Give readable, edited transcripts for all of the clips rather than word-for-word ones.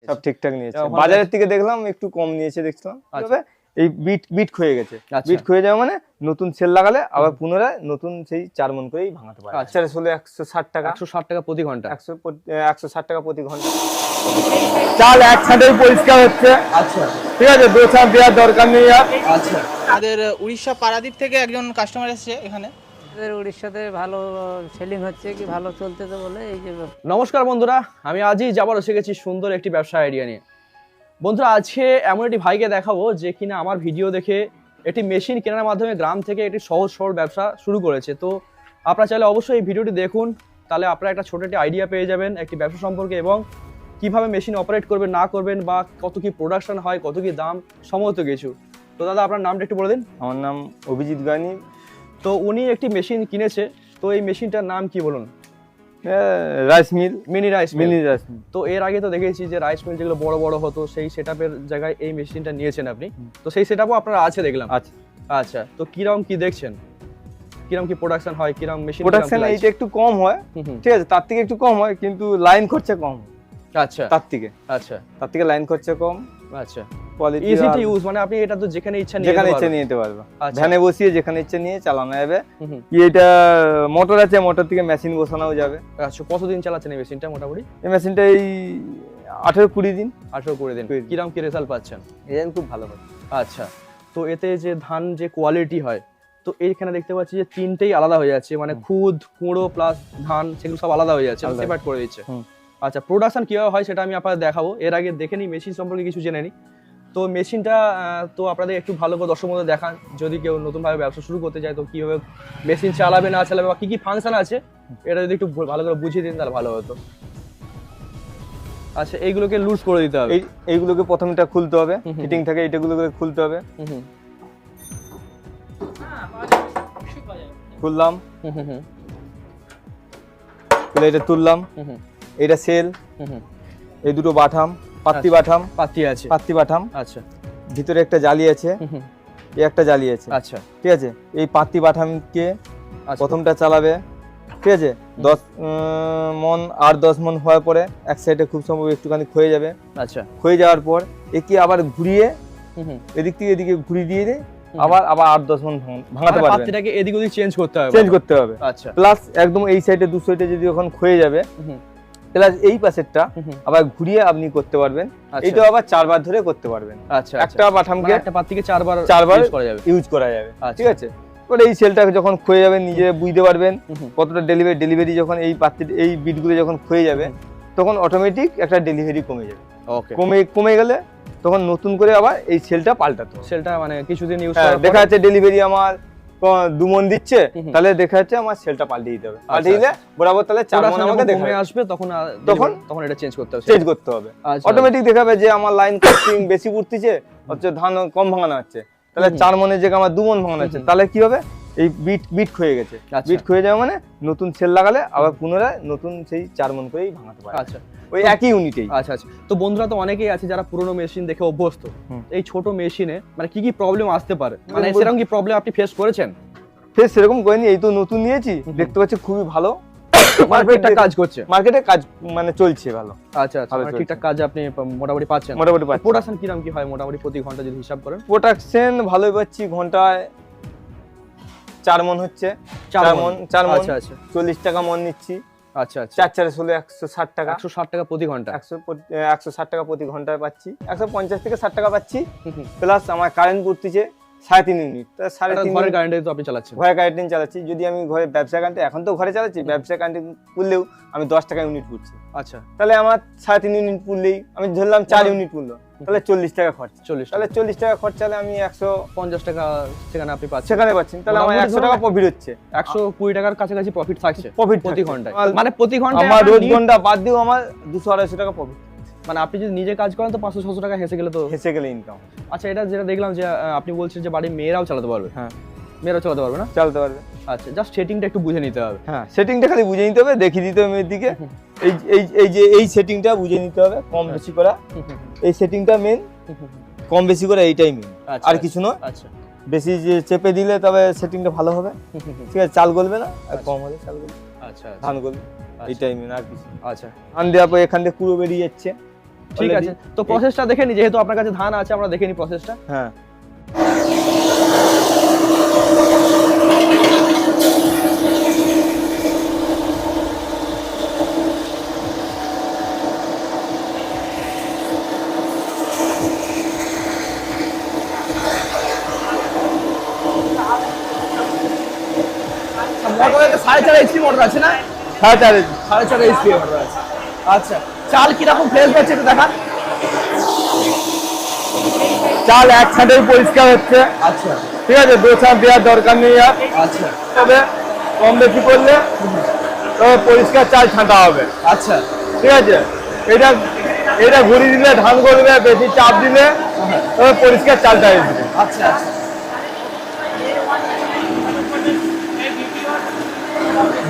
সব ঠিকঠাক নিয়েছে। বাজারের থেকে দেখলাম একটু কম নিয়েছে দেখছিলাম। তবে এই বিট ক্ষয়ে গেছে। বিট ক্ষয়ে যাওয়া মানে নতুন সেল লাগালে আবার পুনরায় নতুন সেই 4 মণ করেই ভাঙাতে পারে। আচ্ছা আসলে 160 টাকা। 160 টাকা প্রতি ঘন্টা। 160 টাকা প্রতি ঘন্টা। চাল একসাথেই পরিষ্কার হচ্ছে। আচ্ছা ঠিক আছে, দোসা দেওয়ার দরকার নেই আর। আচ্ছা, আমাদের উড়িষ্যা পারাদ্বীপ থেকে একজন কাস্টমার এসেছে এখানে। উড়িষ্যাতে ভালো সেলিং হচ্ছে কি ভালো চলতেছে বলে এই যে। নমস্কার বন্ধুরা, আমি আজই যাবার এসে গেছি সুন্দর একটি ব্যবসা আইডিয়া নিয়ে। বন্ধুরা, আজকে এমন একটি ভাইকে দেখাবো যে কিনা আমার ভিডিও দেখে একটি মেশিন কেনার মাধ্যমে গ্রাম থেকে একটি সহজ সরল ব্যবসা শুরু করেছে। তো আপনারা চাইলে অবশ্যই এই ভিডিওটি দেখুন, তাহলে আপনারা একটা ছোট একটি আইডিয়া পেয়ে যাবেন একটি ব্যবসা সম্পর্কে, এবং কিভাবে মেশিন অপারেট করবেন না করবেন, বা কত কি প্রোডাকশন হয়, কত কি দাম, সমস্ত কিছু। তো দাদা, আপনার নামটা একটু বলে দিন। আমার নাম অভিজিৎ গানি। তো উনি একটি মেশিন কিনেছে, তো এই মেশিনটার নাম কি বলুন? Rice mill, mini rice mill. তো এর আগে তো দেখেছি যে রাইস মিল যেগুলো বড় বড় হতো, সেই সেটআপের জায়গায় এই মেশিনটা নিয়েছেন আপনি। তো সেই সেটআপও আপনার আছে দেখলাম। আচ্ছা, তো কিরকম কি দেখছেন, কিরকম কি প্রোডাকশন হয়, কিরকম মেশিন প্রোডাকশন এইটা একটু কম হয়, ঠিক আছে, তার থেকে একটু কম হয়, কিন্তু লাইন খরচা কম। আচ্ছা, তার থেকে লাইন খরচা কম। আচ্ছা, কোয়ালিটি ইজি টু ইউজ, মানে আপনি এটা তো যেখানে ইচ্ছা নিতে পারবে। ভ্যানে বসিয়ে যেখানে ইচ্ছা নিয়ে চালানো যাবে। কি এটা মোটর আছে, মোটর থেকে মেশিন বসানো যাবে। আচ্ছা, কতদিন চালাচ্ছেন এই মেশিনটা মোটামুটি? এই মেশিনটা এই 18-20 দিন। 18-20 দিন। কিরকম কি রেজাল্ট পাচ্ছেন? রেজাল্ট খুব ভালো হয়। আচ্ছা, তো এতে যে ধান যে কোয়ালিটি হয়, তো এইখানে দেখতে পাচ্ছি যে তিনটেই আলাদা হয়ে যাচ্ছে, মানে খুদ, কুঁড়ো প্লাস ধান, সেগুলো সব আলাদা হয়ে যাচ্ছে, সেপারেট করে দিচ্ছে। আচ্ছা, প্রোডাকশন কিভাবে হয় সেটা আমি আপনাদের দেখাবো। এর আগে দেখে নিই মেশিন সম্পর্কে কিছু জেনে নিই। তো মেশিনটা তো আপনাদের একটু ভালো করে দর্শক মধ্যে দেখান, যদি কেউ নতুনভাবে ব্যবসা শুরু করতে চায় তো কিভাবে মেশিন চালাবে না চালাবে বা কি কি ফাংশন আছে, এটা যদি একটু ভালো করে বুঝিয়ে দিন তাহলে ভালো হতো। আচ্ছা, এইগুলোকে লুজ করে দিতে হবে। এইগুলোকে প্রথমটা খুলতে হবে, ফিটিং থাকে, এইটাগুলোকে খুলতে হবে। খুললাম, খুলে এটা তুললাম। এটা সেল, এই দুটো বাটাম, পাত্তি বাটাম, পাত্তি বাটাম। আচ্ছা, ভিতরে একটা জালি আছে, এই একটা জালি আছে। আচ্ছা, ঠিক আছে, এই পাত্তি বাটামকে প্রথমটা চালাবে। ঠিক আছে, 10 মণ আর 10 মণ হওয়ার পরে এক সাইডে খুব সম্ভব একটুখানি ক্ষয়ে যাবে। আচ্ছা, ক্ষয়ে যাওয়ার পর একে আবার ঘুরিয়ে এদিক থেকে এদিকে ঘুরিয়ে দিয়ে আবার 8-10 মণ ভাঙাতে পারবে। পাত্তিটাকে এদিক ওদিক চেঞ্জ করতে হবে। আচ্ছা, প্লাস একদম এই সাইডে দু সাইডে যদি ওখানে ক্ষয়ে যাবে, প্লাস এই পাশেরটা আবার ঘুরিয়ে আপনি করতে পারবেন। এইটা আবার 4 বার ধরে করতে পারবেন। আচ্ছা, একটা বাটামকে একটা পাত্তিকে 4 বার ইউজ করা যাবে। ঠিক আছে, পরে এই সেলটা যখন ক্ষয়ে যাবে নিজে বুঝতে পারবেন কতটা ডেলিভারি যখন এই পাত্তি এই বিটগুলো যখন ক্ষয়ে যাবে, তখন অটোমেটিক একটা ডেলিভারি কমে যাবে। ওকে, কমে গেলে তখন নতুন করে আবার এই সেলটা পাল্টাতে হবে। সেলটা মানে কিছুদিন ইউজ করার পর দেখা যাচ্ছে ডেলিভারি আমার 2 মণ দিচ্ছে, তাহলে দেখা যাচ্ছে আমার সেলটা পাল্টে দিতে হবে। পাল্টে দিলে বরাবর তাহলে 4 মণ আমাকে দেখাবে আসবে, তখন এটা চেঞ্জ করতে হবে। অটোমেটিক দেখাবে যে আমার লাইন কস্টিং বেশি পড়তেছে, হচ্ছে ধান কম ভাঙানো হচ্ছে, তাহলে 4 মণের জায়গায় আমার 2 মণ ভাঙানো হচ্ছে। তাহলে কি হবে, এই বিট ক্ষয়ে গেছে। বিট ক্ষয়ে যাওয়া মানে নতুন সেল লাগালে আবার পুনরায় নতুন সেই 4 মণ করেই ভাঙাতে পারে। আচ্ছা, ওই একই ইউনিটেই। আচ্ছা, তো বন্ধুরা তো অনেকেই আছে যারা পুরনো মেশিন দেখে অভ্যস্ত। এই ছোট মেশিনে মানে কি কি প্রবলেম আসতে পারে, মানে সেরকম কি প্রবলেম আপনি ফেস করেছেন? সেরকম করিনি, এই তো নতুন নিয়েছি, দেখতে পাচ্ছি খুবই ভালো মার্কেটে কাজ করছে, মার্কেটে কাজ মানে চলছে ভালো। আচ্ছা, ঠিকঠাক কাজ আপনি মোটামুটি পাচ্ছেন? প্রোডাকশন কিরকম কি হয় মোটামুটি প্রতি ঘন্টা যদি হিসাব করেন? প্রোডাকশন ভালোই পাচ্ছি, ঘন্টায় 4 মণ হচ্ছে। 4 মণ। আচ্ছা, 40 টাকা মণ নিচ্ছি। আচ্ছা, 4 হলে 160 টাকা। 160 টাকা প্রতি ঘন্টা। 160 টাকা প্রতি ঘন্টায় পাচ্ছি। 150 থেকে 60 টাকা পাচ্ছি। প্লাস আমার কারেন্ট পড়তেছে 3.5 ইউনিট। 3.5 ঘরের কারেন্টে তো আপনি চালাচ্ছেন? ঘরে কারেন্ট চালাচ্ছি। যদি আমি ঘরে ব্যবসা কারেন্টে, এখন তো ঘরে চালাচ্ছি, ব্যবসা কারেন্টে পুরলেও আমি 10 টাকা ইউনিট পুড়ছি। আচ্ছা, তাহলে আমার 3.5 ইউনিট পুরলেই আমি ধরলাম 4 ইউনিট পুরলো, তাহলে 40 টাকা খরচ। তাহলে 40 টাকা খরচালে আমি 150 টাকা সেখানে আপনি পাচ্ছেন, সেখানে পাচ্ছেন। তাহলে আমার 100 টাকা প্রফিট হচ্ছে। 120 টাকার কাছাকাছি প্রফিট থাকছে প্রতি ঘন্টায়। মানে মানে প্রতি ঘন্টায় আমার রোজ ঘন্টা বাদ দিও আমার 200-250 টাকা প্রফিট। মানে আপনি যদি নিজে কাজ করেন তো 500-600 টাকা হেসে গেলে ইনকাম। আচ্ছা, এটা যেটা দেখলাম যে আপনি বলছেন যে বাড়ির মেয়েরাও চালাতে পারবে। হ্যাঁ, মেয়েরাও চালাতে পারবে না? চালাতে পারবে। আচ্ছা, জাস্ট সেটিংটা একটু বুঝে নিতে হবে। হ্যাঁ, সেটিংটা খালি বুঝে নিতে হবে, দেখিয়ে দিতে হবে মেয়ের দিকে। এই সেটিংটা বুঝে নিতে হবে, কম বেশি করা। এই সেটিংটা মেন, কম বেশি করা এইটাই মেন, আর কিছু নয়। আচ্ছা, বেশি যে চেপে দিলে তবে সেটিংটা ভালো হবে। ঠিক আছে, চাল গলবে না, আর কম হলে চাল গলবে। আচ্ছা, ধান গলবে, এইটাই মেন, আর কিছু। আচ্ছা, ধান দেওয়ার পর এখান থেকে পুরো বেরিয়ে যাচ্ছে। ঠিক already। আছে, তো প্রসেসটা দেখে নি, যেহেতু আপনার কাছে ধান আছে আমরা দেখে নি প্রসেসটা। হ্যাঁ, মোটর 4.5 এইচপি মোটর আছে না? 4.5 4.5 এইচপি মোটর আছে। আচ্ছা, চাল কিরকম ফ্রেশ হচ্ছে একটু দেখান। চাল এক ছাঁটেই পরিষ্কার হচ্ছে। আচ্ছা ঠিক আছে, দু ছাঁট দেওয়ার দরকার নেই আর। আচ্ছা তবে কম বেশি করলে তবে পরিষ্কার চাল ছাঁটা হবে। আচ্ছা ঠিক আছে, এটা এটা ঘুরিয়ে দিলে ধান করবে, বেশি চাপ দিলে তবে পরিষ্কার চালটা আসবে। আচ্ছা আচ্ছা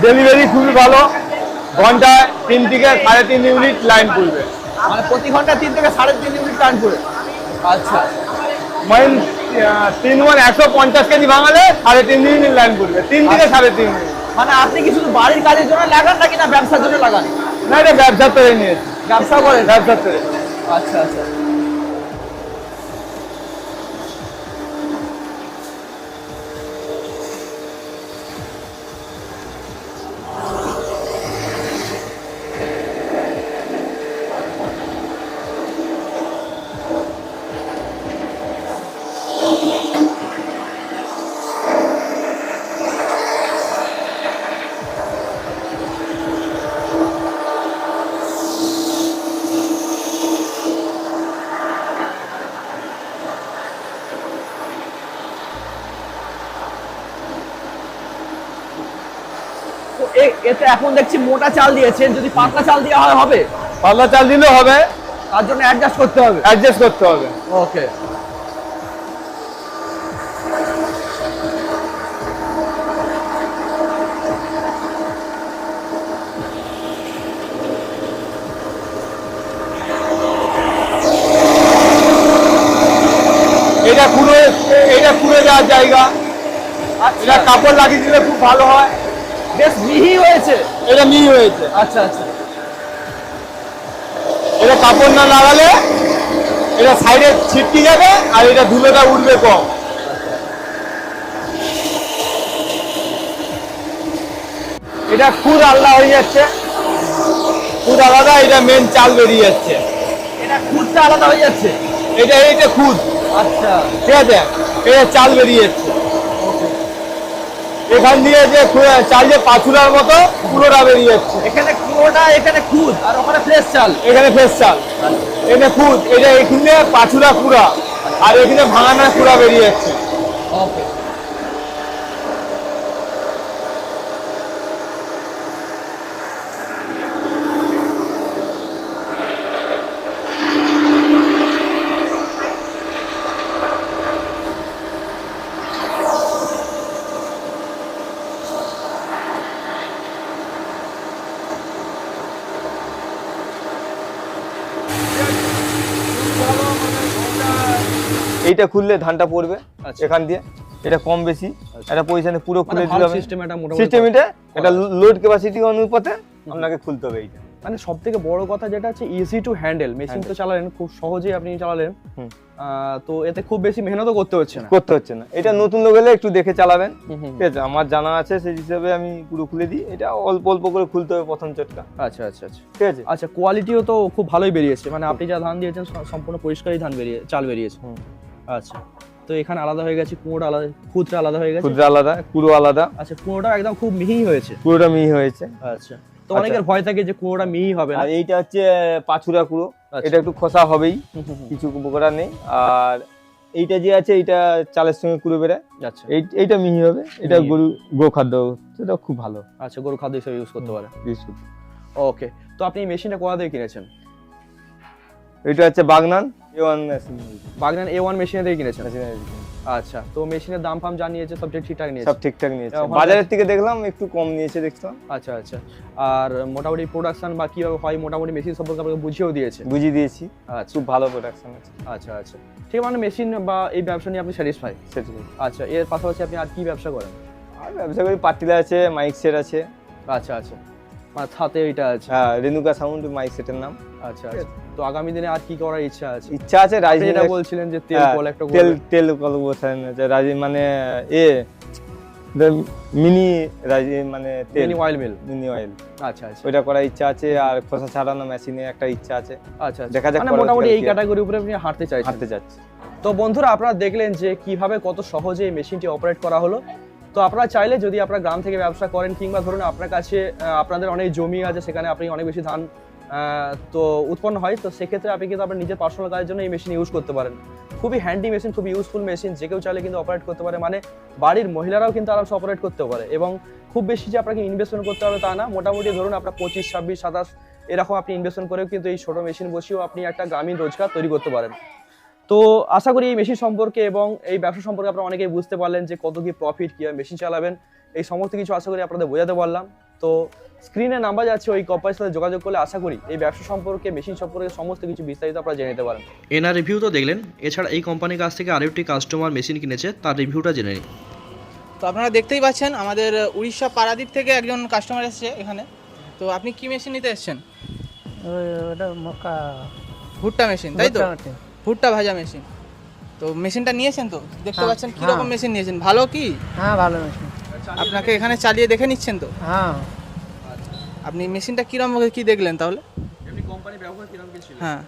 ডেলিভারি খুবই ভালো, ঘন্টায় 3 থেকে 3.5 ইউনিট লাইন করবে। মানে প্রতি ঘন্টা 3 থেকে 3.5 ইউনিট টান করে। আচ্ছা মাইন 3 মন 150 কেজি ভাঙালে 3.5 ইউনিট লাইন করবে, 3 থেকে 3.5 ইউনিট। মানে আপনি কি শুধু বাড়ির কাজের জন্য লাগান নাকি না ব্যবসার জন্য লাগান? না, এটা ব্যবসার তৈরি নিয়েছে, ব্যবসা করেন? ব্যবসার তৈরি। আচ্ছা আচ্ছা তো এতে এখন দেখছি মোটা চাল দিয়েছেন, যদি পাতলা চাল দেওয়া হয় হবে? পাতলা চাল দিলেও হবে, তার জন্য অ্যাডজাস্ট করতে হবে। অ্যাডজাস্ট করতে হবে। ওকে এটা পুরো যাওয়ার জায়গা, এটা কাপড় লাগিয়ে দিলে খুব ভালো হয়। বেশ মিহি হয়েছে। এটা মিহি হয়েছে, আচ্ছা আচ্ছা এটা কাপড় না লাগালে এটা সাইডে ছিটকে যাবে আর এটা ধুলোটা উঠবে কম। এটা খুদ আলাদা হয়ে যাচ্ছে, খুদ আলাদা, এটা মেন চাল বেরিয়ে যাচ্ছে। এটা খুদটা আলাদা হয়ে যাচ্ছে। এটা খুদ, আচ্ছা ঠিক আছে, এটা চাল বেরিয়ে যাচ্ছে। এখান দিয়ে যে চাল যে পাথুরার মতো পুরোটা বেরিয়ে যাচ্ছে। এখানে পুরোটা, এখানে খুদ আর ওখানে ফ্রেশ চাল। এখানে ফ্রেশ চাল, এখানে খুদ, এটা এখানে পাথুরা কুড়া আর এখানে ভাঙানা কুড়া বেরিয়ে যাচ্ছে। ওকে এইটা খুললে ধানটা পড়বে আচ্ছা। এখান দিয়ে, এটা কম বেশি একটা পজিশনে পুরো মানে খুলে ভালো দিলে হবে। সিস্টেম এটা মোটামুটি। সিস্টেম এটা লোড ক্যাপাসিটি অনুপাতে আপনাকে খুলতে হবে এইটা। মানে সব থেকে বড় কথা যেটা হচ্ছে ইজি টু হ্যান্ডেল, মেশিন তো চালালেন খুব সহজেই, আপনি চালালেন। হুম। তো এতে খুব বেশি মেহনতও করতে হচ্ছে না। করতে হচ্ছে না। এটা নতুন লোক এলে একটু দেখে চালাবেন, হুম, হুম। ঠিক আছে, আমার জানা আছে সেই হিসাবে আমি পুরো খুলে দিই। এটা অল্প অল্প করে খুলতে হবে প্রথম চটকা, আচ্ছা আচ্ছা আচ্ছা ঠিক আছে। আচ্ছা, কোয়ালিটিও তো খুব ভালোই বেরিয়েছে, মানে আপনি যা ধান দিয়েছেন সম্পূর্ণ পরিষ্কারই চাল বেরিয়েছে। হুম। আচ্ছা, তো এখানে আলাদা হয়ে গেছে, কুঁড়োটা আলাদা, খুদটা আলাদা হয়ে গেছে। খুদরা আলাদা, কুড়ো আলাদা, আচ্ছা, কুঁড়োটা একদম খুব মিহি হয়েছে। কুড়োটা মিহি হয়েছে। আচ্ছা, তো অনেকের ভয় থাকে যে কুঁড়োটা মিহি হবে না। আর এইটা হচ্ছে পাছুরা কুড়ো, আচ্ছা। এটা একটু খোসা হবেই, হুম, হুম, হুম। কিছু করার নেই। আর এইটা যে আছে এইটা চালের সঙ্গে কুড়ো বেড়ায়, আচ্ছা এইটা মিহি হবে। এটা মিহি। গো খাদ্য, সেটা খুব ভালো আচ্ছা, গরু খাদ্য হিসেবে ইউজ করতে পারে। বিস্কুট। ওকে, তো আপনি এই মেশিনটা কোথা থেকে কিনেছেন? এটা হচ্ছে Bagnan A1 machine, Bagnan A1 মেশিনে থেকে কিনেছেন? আচ্ছা, তো মেশিনের দাম ফাম জানিয়েছে, সব ঠিকঠাক নিয়েছে? সব ঠিকঠাক নিয়েছে। ওখানে- বাজারের থেকে দেখলাম একটু কম নিয়েছে দেখলাম, আচ্ছা আচ্ছা, আর মোটামুটি প্রোডাকশন বা কিভাবে হয় মোটামুটি মেশিন সম্পর্কে আপনাকে বুঝিয়েও দিয়েছে? বুঝিয়ে দিয়েছি। আচ্ছা খুব ভালো প্রোডাকশন আছে, আচ্ছা আচ্ছা, ঠিক, মানে মেশিন বা এই ব্যবসা নিয়ে আপনি স্যাটিসফাই? সেটাই। আচ্ছা, এর পাশাপাশি আপনি আর কি ব্যবসা করেন? আর ব্যবসা করি, পার্টিলা আছে, মাইক সেট আছে। আচ্ছা আচ্ছা, মানে সাথে এইটা আছে। হ্যাঁ, রেনুকা সাউন্ড মাইক সেটের নাম। আচ্ছা আচ্ছা, তো আগামী দিনে আর কি করার ইচ্ছা আছে? ইচ্ছা আছে আপনি রাইজিং যেটা বলছিলেন যে তেল কল একটা তেল কল বসানো আছে রাইজিং মানে মিনি রাইজিং মানে তেল mini oil mill. Mini oil আচ্ছা আচ্ছা ওইটা করার ইচ্ছা আছে, আর খোসা ছাড়ানো মেশিনে একটা ইচ্ছা আছে। আচ্ছা দেখা যাক মানে পরবর্তীকালে মোটামুটি এই কি হয়। ক্যাটাগরির উপরে আপনি হাঁটতে চাইছেন। হাঁটতে যাচ্ছে। তো বন্ধুরা আপনারা দেখলেন যে কিভাবে কত সহজে এই মেশিনটি অপারেট করা হলো। তো আপনারা চাইলে যদি আপনারা গ্রাম থেকে ব্যবসা করেন কিংবা ধরুন আপনার কাছে আপনাদের অনেক জমি আছে, সেখানে আপনি অনেক বেশি ধান তো উৎপন্ন হয়, তো সেক্ষেত্রে আপনি কিন্তু আপনার নিজের পার্সোনাল কাজের জন্য এই মেশিন ইউজ করতে পারেন। খুবই হ্যান্ডি মেশিন, খুবই ইউজফুল মেশিন, যে কেউ চাইলে কিন্তু অপারেট করতে পারে, মানে বাড়ির মহিলারাও কিন্তু আরামসে অপারেট করতে পারে। এবং খুব বেশি যে আপনাকে ইনভেস্টমেন্ট করতে হবে তা না, মোটামুটি ধরুন আপনার 25, 26, 27 এরকম আপনি ইনভেস্টমেন্ট করেও কিন্তু এই ছোটো মেশিন বসিয়েও আপনি একটা গ্রামীণ রোজগার তৈরি করতে পারেন। তো আশা করি এই মেশিন সম্পর্কে এবং এই ব্যবসা সম্পর্কে আপনারা অনেকেই বুঝতে পারলেন যে কত কি প্রফিট, কীভাবে মেশিন চালাবেন, এই সমস্ত কিছু আশা করি আপনাদের বোঝাতে পারলাম। তো স্ক্রিনে নাম্বার যাচ্ছে, ওই কোম্পানির সাথে যোগাযোগ করলে আশা করি এই ব্যবসা সম্পর্কে, মেশিন সম্পর্কে সমস্ত কিছু বিস্তারিত আপনারা জেনে নিতে পারেন। এনার রিভিউ তো দেখলেন, এছাড়া এই কোম্পানির কাছ থেকে আরেকটি কাস্টমার মেশিন কিনেছে, তার রিভিউটা জেনে নিন। তো আপনারা দেখতেই পাচ্ছেন আমাদের উড়িষ্যা পারাদ্বীপ থেকে একজন কাস্টমার এসেছে এখানে। তো আপনি কি মেশিন নিতে এসেছেন? ওটা মক্কা ভুট্টা মেশিন, তাই তো? মোটামুটি। ভুট্টা ভাজা মেশিন। তো মেশিনটা নিয়েছেন তো? দেখতে হ্যাঁ, পাচ্ছেন কীরকম হ্যাঁ। মেশিন নিয়েছেন, ভালো কি? হ্যাঁ ভালো মেশিন। আপনাকে এখানে চালিয়ে দেখে নিচ্ছেন তো? হ্যাঁ আপনি মেশিনটা কীরকম কি দেখলেন তাহলে? এমনি কোম্পানি ব্যবহার কিরকম কি ছিল? হ্যাঁ,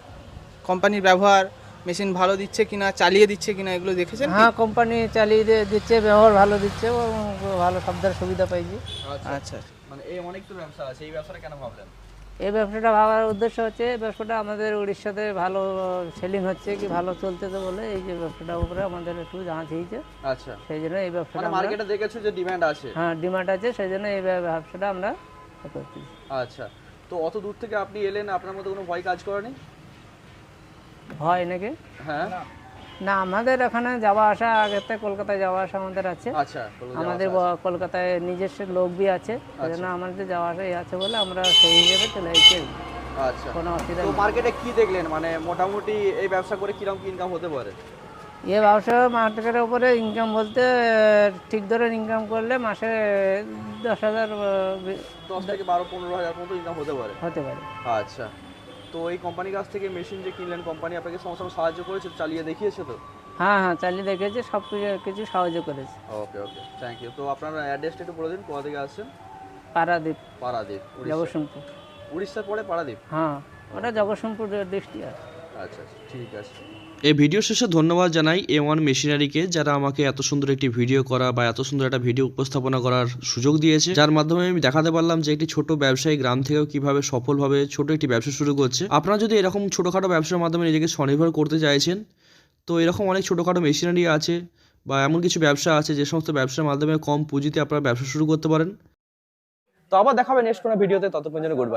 কোম্পানির ব্যবহার, মেশিন ভালো দিচ্ছে কিনা, চালিয়ে দিচ্ছে কিনা, এগুলো দেখেছেন কি? হ্যাঁ কোম্পানি চালিয়ে দিচ্ছে, ব্যবহার ভালো দিচ্ছে, ও ভালো সবদার সুবিধা পাইছি। আচ্ছা। মানে এই অনেক তো ব্যবসা আছে, এই ব্যবসাটা কেন ভাবলেন? এই ব্যবসাটা ভাবার উদ্দেশ্য হচ্ছে, এই ব্যবসাটা আমাদের উড়িষ্যাতে ভালো সেলিং হচ্ছে কি ভালো চলতেছে বলে এই যে ব্যবসাটার উপরে আমাদের একটু জানা চেয়েছে, আচ্ছা, সেই জন্য এই ব্যবসাটা মানে আমরা- মার্কেটে দেখেছো যে ডিমান্ড আছে। হ্যাঁ ডিমান্ড আছে, সেই জন্য এই ব্যবসাটা আমরা করছি। আচ্ছা, তো অত দূর থেকে আপনি এলেন, আপনার মধ্যে কোনো ভয় কাজ করেনি? হয় নাকি? হ্যাঁ, না, আমাদের এখানে যাওয়া আসা, আগের থেকে কলকাতায় যাওয়া আসা আমাদের আছে। আচ্ছা, আমাদের কলকাতায় নিজস্ব লোক বি আছে, সেই জন্য আমাদের যাওয়া আসা আছে বলে আমরা সেই হিসেবে চলে এসেছি, আচ্ছা। কোনো অসুবিধা তো নেই। মার্কেটে কি দেখলেন, মানে মোটামুটি এই ব্যবসা করে কিরকম ইনকাম হতে পারে? এই ব্যবসা মার্কেটের উপরে ইনকাম বলতে ঠিক ধরে ইনকাম করলে মাসে 10,000 10 থেকে 12-15 হাজার মতো ইনকাম হতে পারে। হতে পারে। আচ্ছা, তো এই কোম্পানির কাছ থেকে মেশিন যে কিনলেন, কোম্পানি আপনাকে সমস্ত সাহায্য করেছে, চালিয়ে দেখিয়েছে তো? হ্যাঁ হ্যাঁ চালিয়ে দেখেছি, সব কিছু সাহায্য করেছে। ওকে ওকে, থ্যাংক ইউ। তো আপনার অ্যাড্রেসটা একটু বলে দিন, কোথা থেকে আসছেন? পারাদ্বীপ, পারাদ্বীপ, উড়িষ্যা। জগৎসিংপুর। উড়িষ্যার পরে পারাদ্বীপ? হ্যাঁ ওটা জগৎসিংপুর ডিস্ট্রিক্ট আছে। আচ্ছা আচ্ছা, ঠিক আছে। এই ভিডিও শেষে ধন্যবাদ জানাই A1 মেশিনারিকে, যারা আমাকে এত সুন্দর একটি ভিডিও করা বা এত সুন্দর একটা ভিডিও উপস্থাপনা করার সুযোগ দিয়েছে, যার মাধ্যমে আমি দেখাতে পারলাম যে একটি ছোট ব্যবসায়ী গ্রাম থেকেও কিভাবে সফলভাবে ছোট একটি ব্যবসা শুরু করছে। আপনারা যদি এরকম ছোটোখাটো ব্যবসার মাধ্যমে নিজেকে স্বনির্ভর করতে চাইছেন, তো এরকম অনেক ছোটোখাটো মেশিনারি আছে বা এমন কিছু ব্যবসা আছে যে সমস্ত ব্যবসার মাধ্যমে কম পুঁজিতে আপনারা ব্যবসা শুরু করতে পারেন। তো আবার দেখাবে নেক্সট কোনো ভিডিওতে, ততক্ষণ জন্য গুড বাই।